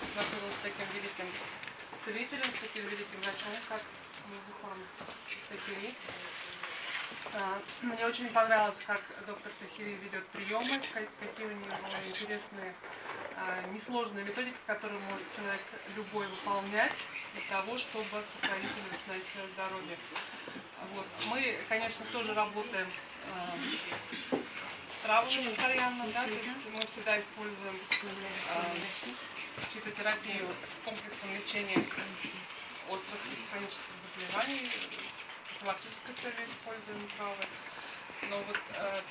познакомилась с таким великим целителем, с таким великим врачом, как Музыхором Тахири. Мне очень понравилось, как доктор Тахири ведет приемы, какие у него интересные, несложные методики, которые может человек любой выполнять для того, чтобы сохранить и восстановить свое здоровье. Вот. Мы, конечно, тоже работаем с травами постоянно, да, то есть мы всегда используем фитотерапию в комплексном лечении острых хронических заболеваний, с профилактической целью используем травы. Но вот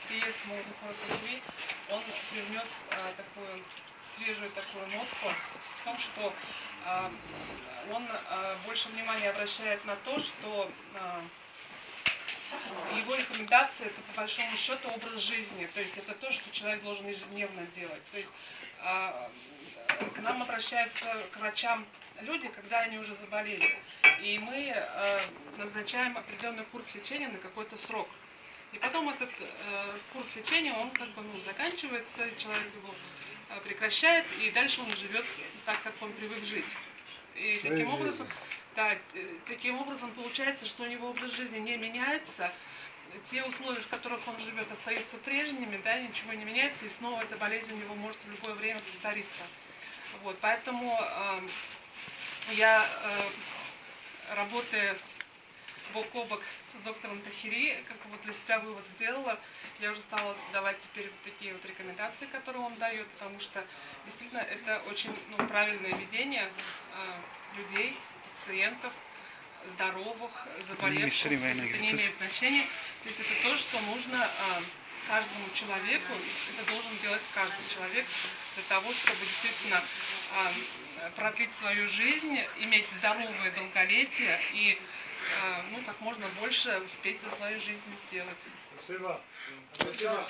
приезд Музыхора Тахири, он привнес такую свежую такую нотку в том, что он больше внимания обращает на то, что его рекомендации — это по большому счету образ жизни, то есть это то, что человек должен ежедневно делать. То есть к нам обращаются, к врачам, люди, когда они уже заболели, и мы назначаем определенный курс лечения на какой-то срок. И потом этот курс лечения, он как бы заканчивается, человек его прекращает, и дальше он живет так, как он привык жить. И таким образом получается, что у него образ жизни не меняется, те условия, в которых он живет, остаются прежними, да, ничего не меняется, и снова эта болезнь у него может в любое время повториться. Вот, поэтому я, работая бок о бок с доктором Тахири, как вот для себя вывод сделала, я уже стала давать теперь вот такие вот рекомендации, которые он дает, потому что действительно это очень правильное ведение людей, пациентов, здоровых, заболевших. Это не имеет значения. То есть это то, что нужно каждому человеку, это должен делать каждый человек для того, чтобы действительно продлить свою жизнь, иметь здоровое долголетие и как можно больше успеть за свою жизнь сделать. Спасибо. Спасибо.